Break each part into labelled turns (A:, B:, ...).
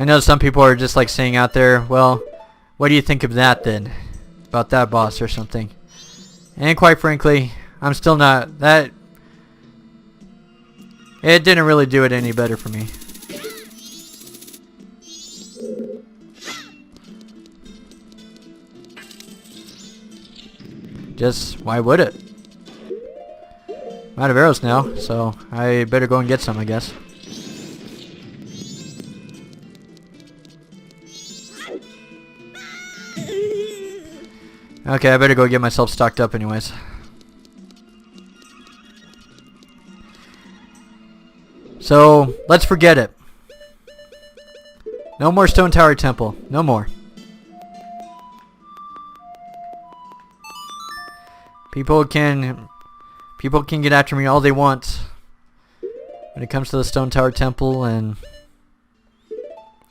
A: I know some people are just like saying out there, well, what do you think of that then? About that boss or something. And quite frankly, I'm still not that. It didn't really do it any better for me. Just, why would it? I'm out of arrows now, so I better go and get some, I guess. Okay, I better go get myself stocked up anyways. So, let's forget it. No more Stone Tower Temple. No more. People can get after me all they want when it comes to the Stone Tower Temple, and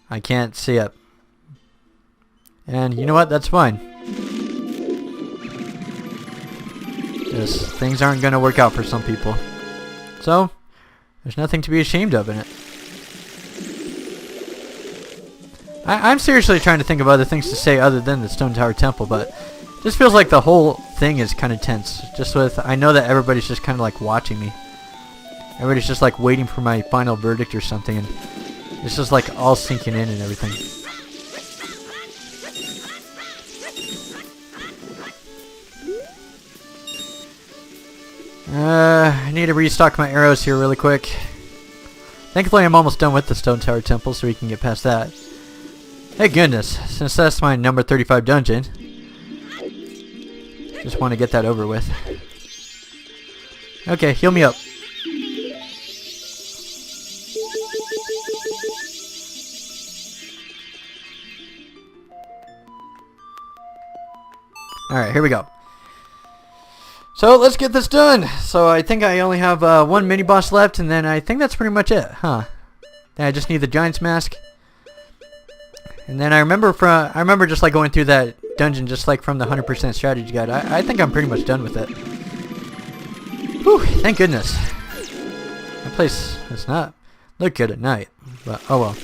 A: I can't see it. And you know what? That's fine. Just things aren't going to work out for some people. So, there's nothing to be ashamed of in it. I'm seriously trying to think of other things to say other than the Stone Tower Temple, but this feels like the whole thing is kind of tense. Just with, I know that everybody's just kind of like watching me. Everybody's just like waiting for my final verdict or something, and it's just like all sinking in and everything. I need to restock my arrows here really quick. Thankfully, I'm almost done with the Stone Tower Temple, so we can get past that. Thank goodness, since that's my number 35 dungeon. Just want to get that over with. Okay, heal me up. Alright, here we go. So let's get this done. So I think I only have one mini boss left, and then I think that's pretty much it, huh? Then I just need the Giant's Mask. And then I remember just like going through that dungeon just like from the 100% strategy guide. I think I'm pretty much done with it. Whew, thank goodness. That place does not look good at night, but oh well.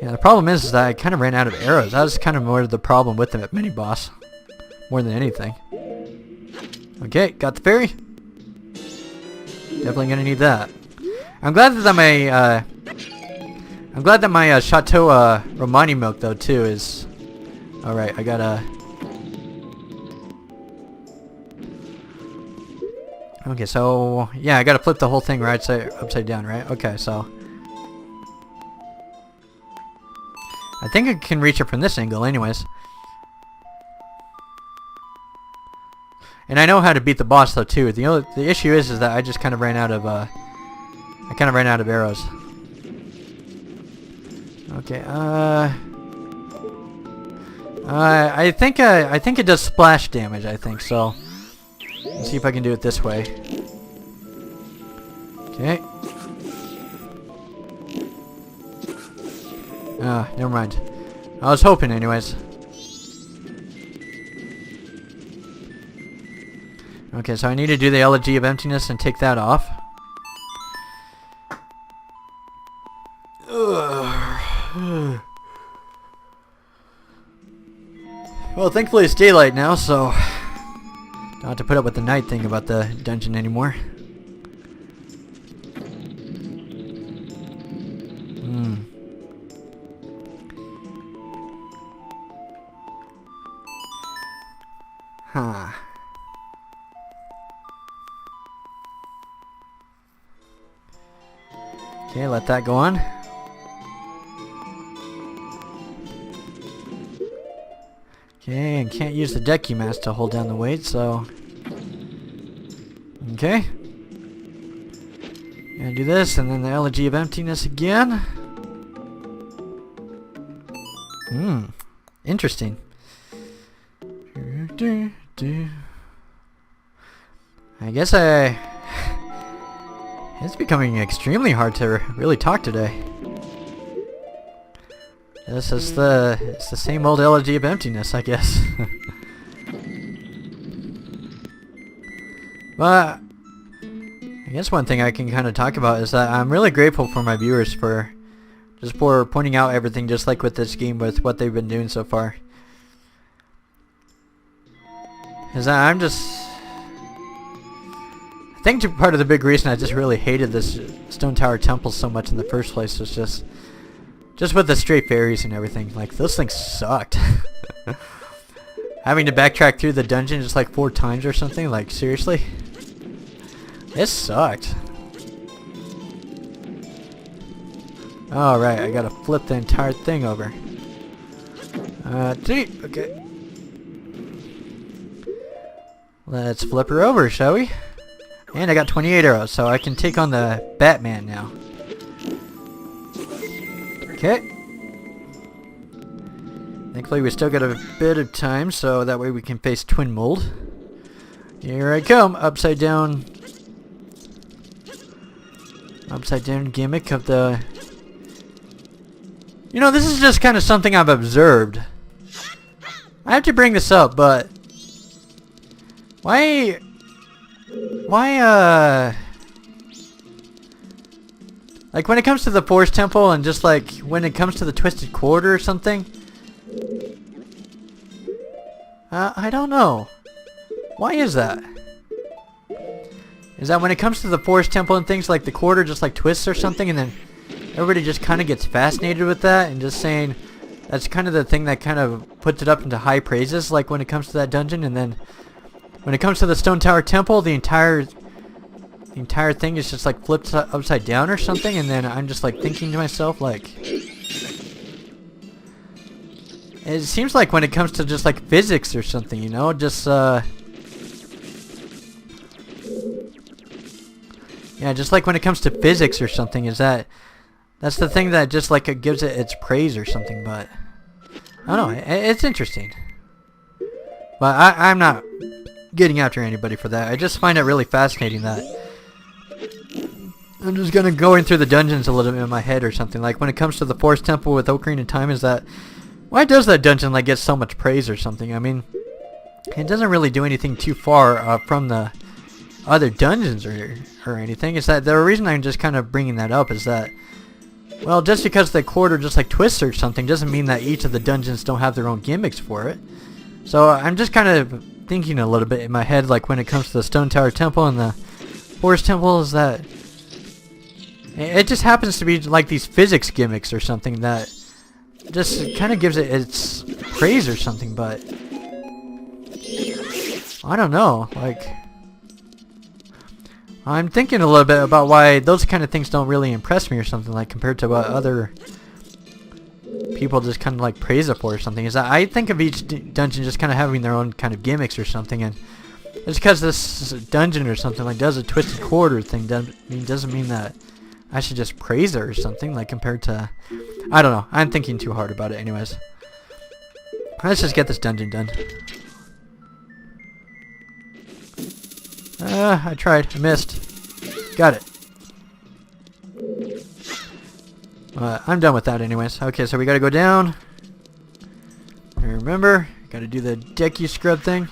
A: Yeah, the problem is that I kind of ran out of arrows. That was kind of more the problem with the mini boss, more than anything. Okay, got the fairy. Definitely gonna need that. I'm glad that my Chateau Romani milk though too is. All right, I gotta. Okay, so yeah, I gotta flip the whole thing right side upside down, right? Okay, so I think I can reach it from this angle, anyways. And I know how to beat the boss though too. The issue is that I just kind of ran out of arrows. Okay, I think it does splash damage, I think, so let's see if I can do it this way. Okay. Never mind. I was hoping anyways. Okay, so I need to do the Elegy of Emptiness and take that off. Well, thankfully it's daylight now, so don't have to put up with the night thing about the dungeon anymore. Huh. Okay, let that go on. Okay, and can't use the deck key mask to hold down the weight, so okay. Gonna do this, and then the Elegy of Emptiness again. Interesting. I guess it's becoming extremely hard to really talk today. It's the same old Elegy of Emptiness, I guess. But I guess one thing I can kind of talk about is that I'm really grateful for my viewers for pointing out everything, just like with this game, with what they've been doing so far. Is that I think part of the big reason I just really hated this Stone Tower Temple so much in the first place was just with the straight fairies and everything. Like, those things sucked. Having to backtrack through the dungeon just like 4 times or something, like, seriously? It sucked. Alright, I gotta flip the entire thing over. Okay. Let's flip her over, shall we? And I got 28 arrows, so I can take on the Batman now. Okay. Thankfully we still got a bit of time, so that way we can face Twin Mold. Here I come, upside down gimmick of the... You know, this is just kind of something I've observed. I have to bring this up, but... Why, like, when it comes to the Forest Temple and just, like, when it comes to the Twisted Quarter or something... I don't know. Why is that? Is that when it comes to the Forest Temple and things, like, the quarter just, like, twists or something, and then everybody just kind of gets fascinated with that, and just saying that's kind of the thing that kind of puts it up into high praises, like, when it comes to that dungeon, and then when it comes to the Stone Tower Temple, the entire thing is just, like, flipped upside down or something, and then I'm just, like, thinking to myself, like... It seems like when it comes to just, like, physics or something, you know, just, yeah, just like when it comes to physics or something, that's the thing that just, like, it gives it its praise or something, but... I don't know, it's interesting. But I'm not getting after anybody for that. I just find it really fascinating that... I'm just gonna go in through the dungeons a little bit in my head or something. Like, when it comes to the Forest Temple with Ocarina of Time, is that... Why does that dungeon, like, get so much praise or something? I mean, it doesn't really do anything too far from the other dungeons or anything. Is that the reason I'm just kind of bringing that up is that, well, just because the quarter just, like, twists or something doesn't mean that each of the dungeons don't have their own gimmicks for it. So I'm just kind of thinking a little bit in my head, like, when it comes to the Stone Tower Temple and the Forest Temple, is that it just happens to be, like, these physics gimmicks or something that just kind of gives it its praise or something, but I don't know, like, I'm thinking a little bit about why those kind of things don't really impress me or something, like, compared to what other people just kind of, like, praise it for or something. Is that I think of each dungeon just kind of having their own kind of gimmicks or something, and just because this dungeon or something, like, does a twisted quarter thing doesn't mean that I should just praise it or something, like, compared to... I don't know. I'm thinking too hard about it anyways. Let's just get this dungeon done. I tried. I missed. Got it. I'm done with that anyways. Okay, so we gotta go down. And remember, gotta do the Deku scrub thing.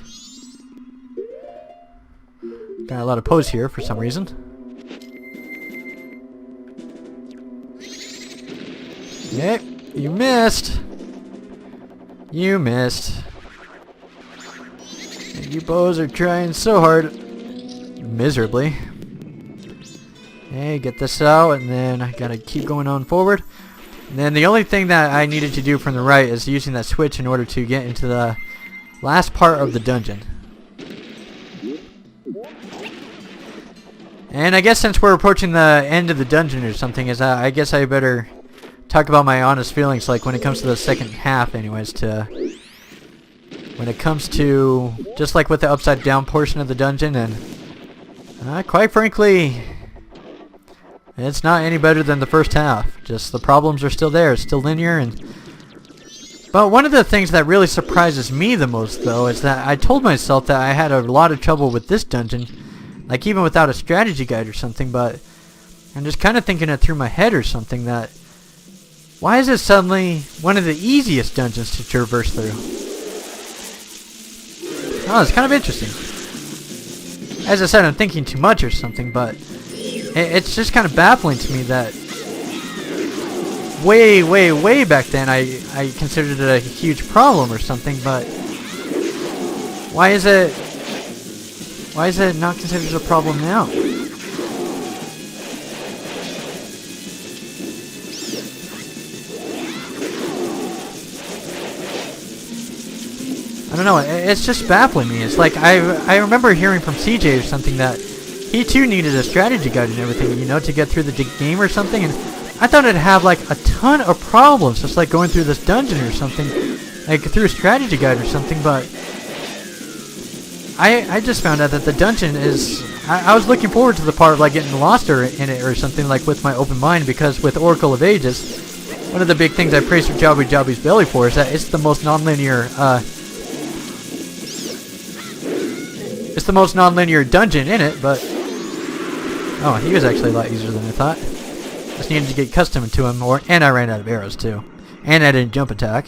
A: Got a lot of pose here for some reason. Yep, you missed. You missed. And you bows are trying so hard. Miserably. Okay, get this out, and then I gotta keep going on forward. And then the only thing that I needed to do from the right is using that switch in order to get into the last part of the dungeon. And I guess since we're approaching the end of the dungeon or something, I guess I better talk about my honest feelings, like, when it comes to the second half anyways, when it comes to just like with the upside down portion of the dungeon, and quite frankly, it's not any better than the first half. Just the problems are still there. It's still linear, but one of the things that really surprises me the most, though, is that I told myself that I had a lot of trouble with this dungeon, like, even without a strategy guide or something, but I'm just kind of thinking it through my head or something, that why is it suddenly one of the easiest dungeons to traverse through? Oh, it's kind of interesting. As I said, I'm thinking too much or something, but it's just kind of baffling to me that way back then I considered it a huge problem or something, but why is it not considered a problem now? I don't know, it's just baffling me. It's like I remember hearing from CJ or something that he too needed a strategy guide and everything, you know, to get through the game or something, and I thought it'd have like a ton of problems just like going through this dungeon or something, like through a strategy guide or something, but I just found out that the dungeon is, I was looking forward to the part of like getting lost in it or something, like with my open mind, because with Oracle of Ages, one of the big things I praise for Jobby Jobby's Belly for is that it's the most non-linear dungeon in it, but oh, he was actually a lot easier than I thought. Just needed to get accustomed to him more, and I ran out of arrows too. And I didn't jump attack.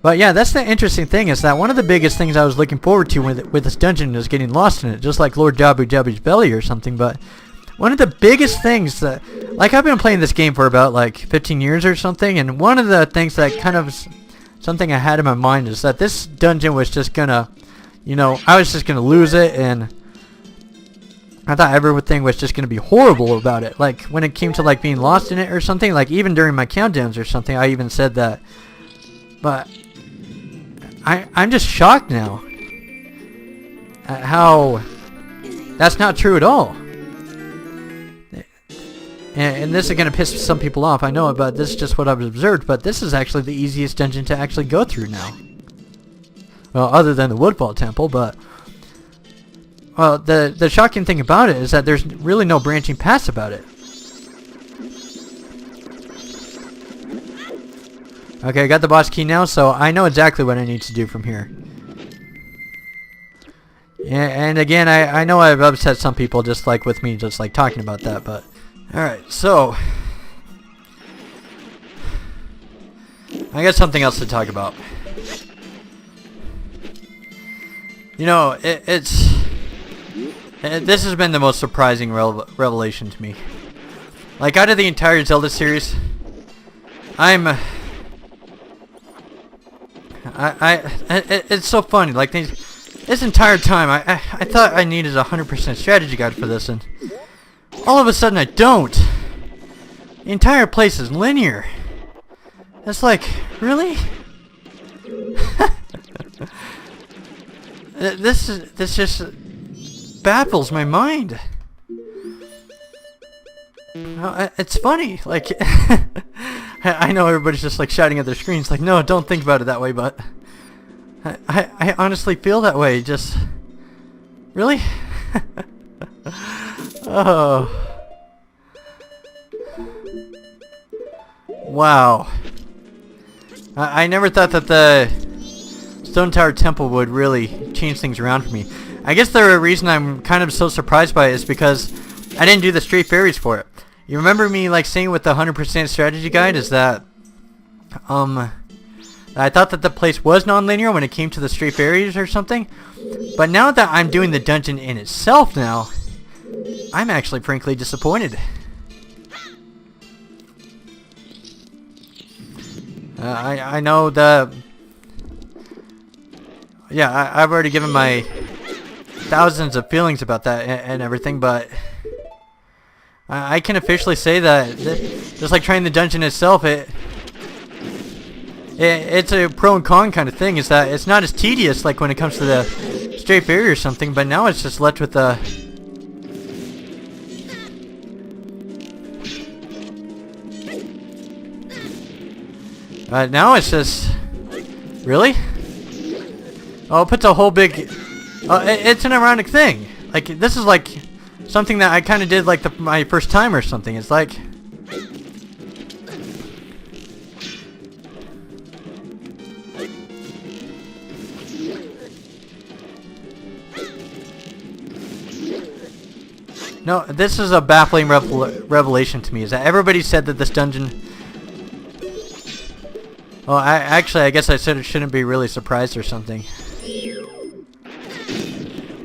A: But yeah, that's the interesting thing, is that one of the biggest things I was looking forward to with this dungeon is getting lost in it, just like Lord Jabby Jabby's Belly or something, but one of the biggest things that, like, I've been playing this game for about like 15 years or something, and one of the things that kind of something I had in my mind is that this dungeon was just gonna, you know, I was just gonna lose it, and I thought everything was just going to be horrible about it. Like, when it came to, like, being lost in it or something, like, even during my countdowns or something, I even said that. But I'm just shocked now at how that's not true at all. And this is going to piss some people off, I know it, but this is just what I've observed. But this is actually the easiest dungeon to actually go through now. Well, other than the Woodfall Temple, but... Well, the shocking thing about it is that there's really no branching paths about it. Okay, I got the boss key now, so I know exactly what I need to do from here. Yeah, and again, I know I've upset some people just like with me just like talking about that, but... Alright, so... I got something else to talk about. You know, this has been the most surprising revelation to me. Like, out of the entire Zelda series, it's so funny. Like, this entire time, I thought I needed a 100% strategy guide for this, and all of a sudden I don't. The entire place is linear. It's like, really? This just baffles my mind. It's funny, like I know everybody's just like shouting at their screens like, no, don't think about it that way, but I honestly feel that way. Just really. Oh wow, I never thought that the Stone Tower Temple would really change things around for me. I guess the reason I'm kind of so surprised by it is because I didn't do the straight fairies for it. You remember me like saying with the 100% strategy guide is that I thought that the place was non-linear when it came to the straight fairies or something. But now that I'm doing the dungeon in itself now, I'm actually frankly disappointed. I know the... Yeah, I've already given my thousands of feelings about that and everything, but I can officially say that just like trying the dungeon itself, it's a pro and con kind of thing. Is that it's not as tedious like when it comes to the straight fairy or something, but now it's just left with the now it's just really. Oh, it puts a whole big... it's an ironic thing. Like, this is like something that I kind of did like my first time or something. It's like... No, this is a baffling revelation to me. Is that everybody said that this dungeon... Well, I guess I said it shouldn't be really surprised or something.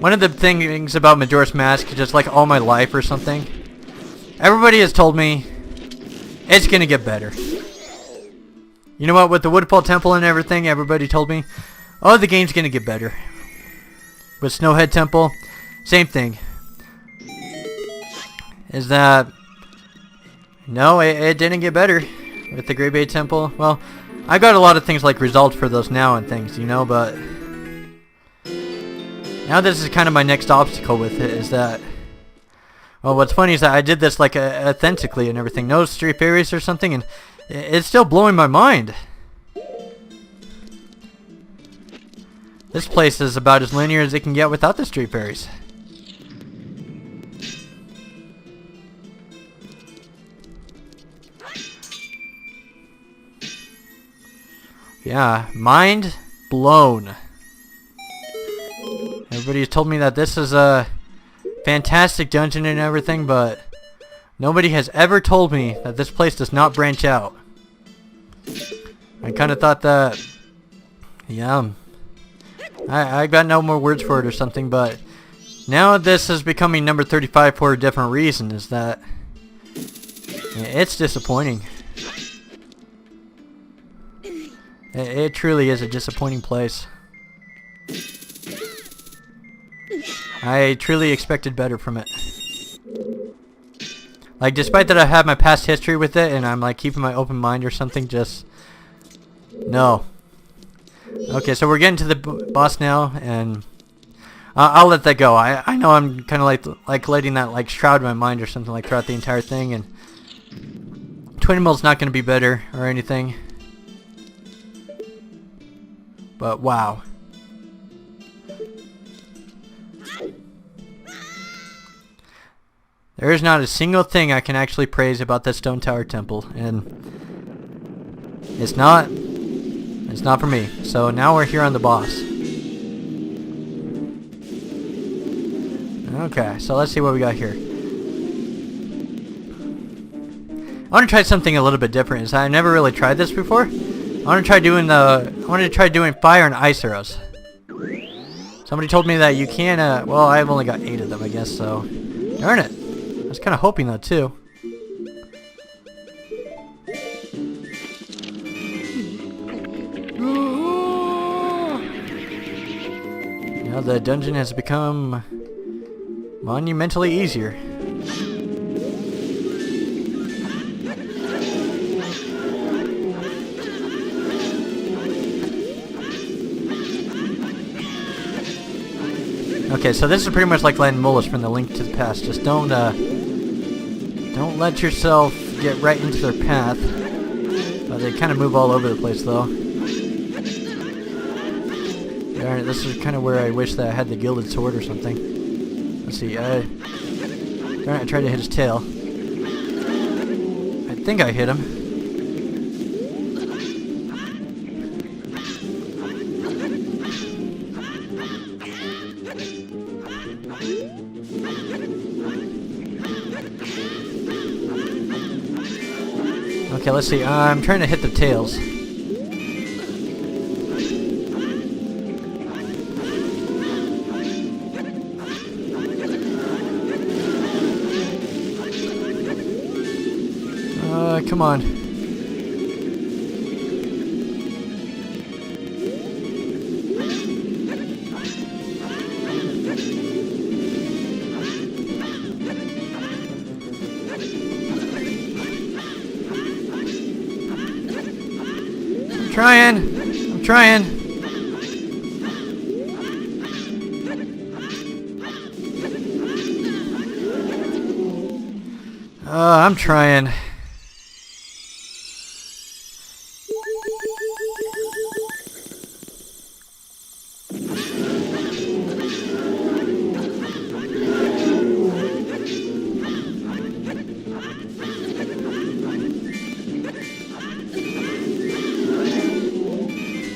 A: One of the things about Majora's Mask, just like all my life or something, Everybody has told me it's gonna get better. You know what? With the Woodfall Temple and everything, everybody told me, oh, the game's gonna get better. With Snowhead Temple, same thing. Is that... No, it didn't get better. With the Great Bay Temple, well, I got a lot of things like results for those now and things, you know, but... Now this is kind of my next obstacle with it, is that... Well, what's funny is that I did this like authentically and everything. No street fairies or something, and it's still blowing my mind. This place is about as linear as it can get without the street fairies. Yeah, mind blown. Everybody's told me that this is a fantastic dungeon and everything, but nobody has ever told me that this place does not branch out. I kind of thought that, yeah, I got no more words for it or something, but now this is becoming number 35 for a different reason, is that it's disappointing. It truly is a disappointing place. I truly expected better from it. Like, despite that I have my past history with it and I'm like keeping my open mind or something, just... No. Okay, so we're getting to the boss now, and I'll let that go. I know I'm kind of like letting that like shroud my mind or something like throughout the entire thing, and Twin Mill's not going to be better or anything. But wow. There is not a single thing I can actually praise about that Stone Tower Temple, and it's not for me. So now we're here on the boss. Okay, so let's see what we got here. I want to try something a little bit different. Is I never really tried this before. I want to try doing fire and ice arrows. Somebody told me that you can. Well, I've only got 8 of them, I guess. So, darn it. I was kind of hoping that too. Now the dungeon has become monumentally easier. Okay, so this is pretty much like Landmulus from the Link to the Past. Just don't let yourself get right into their path. They kind of move all over the place, though. Alright, this is kind of where I wish that I had the gilded sword or something. Let's see. Alright, I tried to hit his tail. I think I hit him. Okay, let's see. I'm trying to hit the tails. Come on. I'm trying. I'm trying.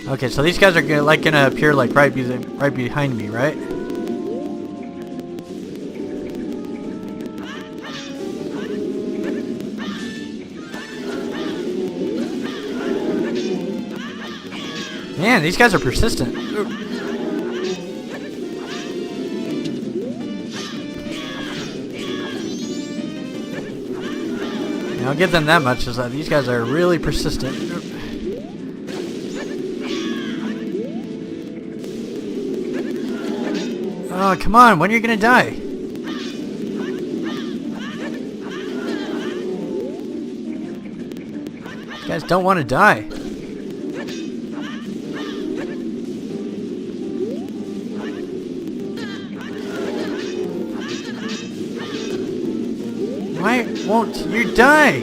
A: Okay, so these guys are gonna appear like right behind me, right? Man, these guys are persistent. I'll give them that much, is that these guys are really persistent. Oh, come on, when are you gonna die? You guys don't want to die. Why won't you die?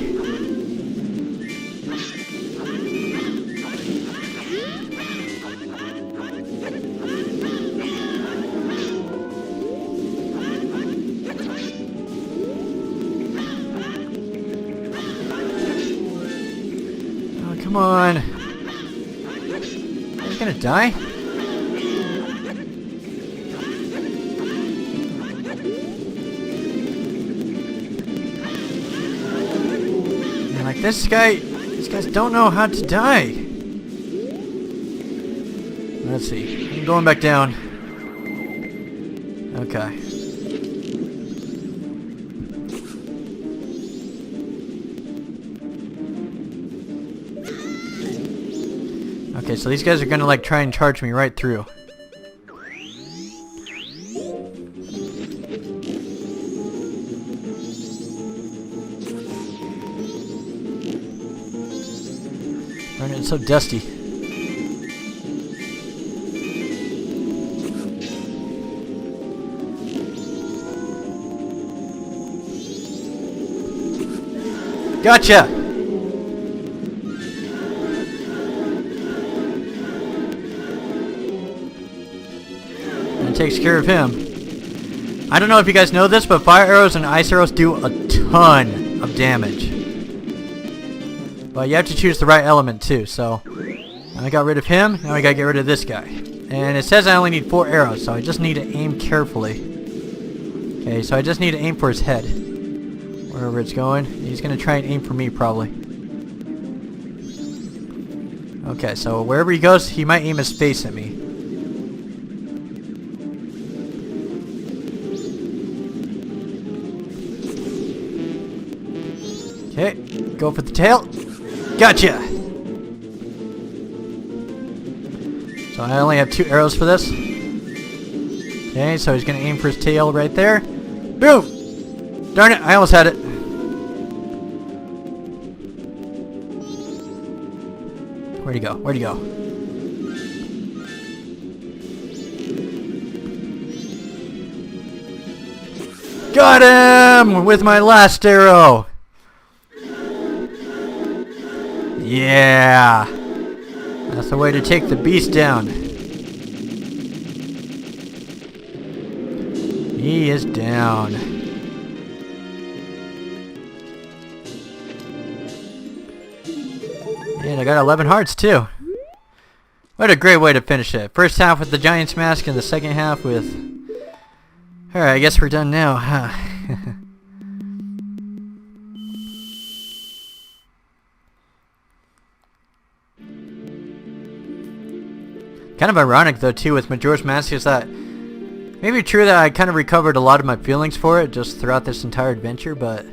A: Oh, come on. Are you gonna die? Like this guy, these guys don't know how to die. Let's see. I'm going back down. Okay. Okay, so these guys are gonna like try and charge me right through. It's so dusty. Gotcha! That takes care of him. I don't know if you guys know this, but fire arrows and ice arrows do a ton of damage. But you have to choose the right element too, so I got rid of him, now I gotta get rid of this guy. And it says I only need 4 arrows, so I just need to aim carefully. Okay, so I just need to aim for his head. Wherever it's going. He's gonna try and aim for me, probably. Okay, so wherever he goes, he might aim his face at me. Okay, go for the tail. Gotcha! So I only have 2 arrows for this. Okay, so he's gonna aim for his tail right there. Boom! Darn it, I almost had it. Where'd he go? Where'd he go? Got him! With my last arrow! Yeah! That's the way to take the beast down. He is down. And I got 11 hearts too. What a great way to finish it. First half with the Giant's Mask and the second half with... Alright, I guess we're done now, huh? Kind of ironic though too with Majora's Mask is that maybe true that I kind of recovered a lot of my feelings for it just throughout this entire adventure, but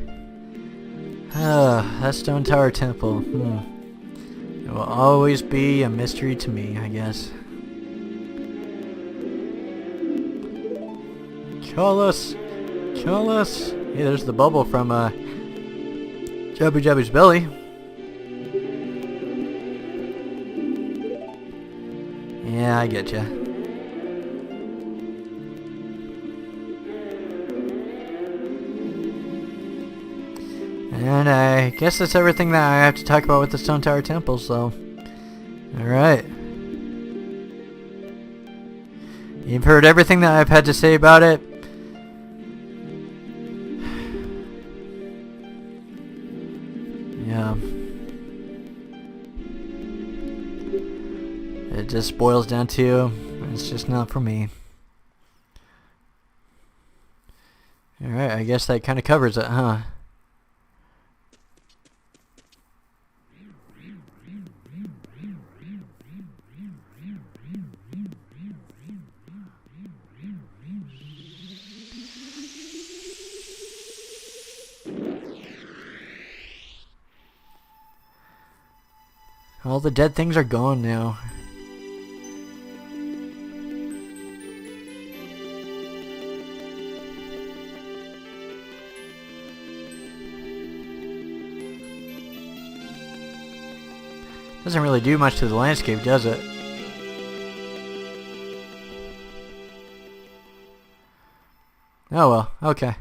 A: that Stone Tower Temple, it will always be a mystery to me, I guess. Kill us! Kill us! Hey, there's the bubble from Jabu Jabu's belly. Yeah, I get ya. And I guess that's everything that I have to talk about with the Stone Tower Temple, so... Alright. You've heard everything that I've had to say about it. Yeah. It just boils down to, it's just not for me. Alright, I guess that kind of covers it, huh? All the dead things are gone now. Doesn't really do much to the landscape, does it? Oh well, okay.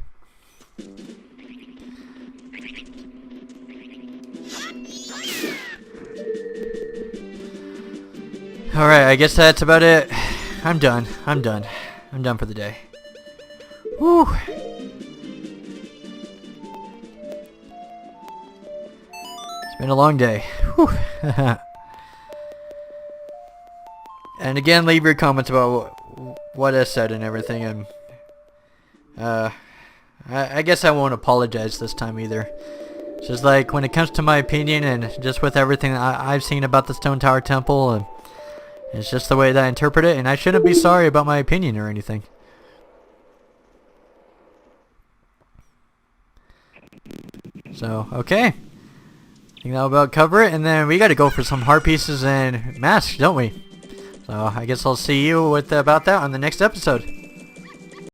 A: Alright, I guess that's about it. I'm done. I'm done. I'm done for the day. Whew. It's been a long day. Whew. And again, leave your comments about what I said and everything. And I guess I won't apologize this time either. It's just like when it comes to my opinion and just with everything I've seen about the Stone Tower Temple, and it's just the way that I interpret it, and I shouldn't be sorry about my opinion or anything. So, okay. I think that'll about cover it, and then we gotta go for some heart pieces and masks, don't we? So, I guess I'll see you with about that on the next episode.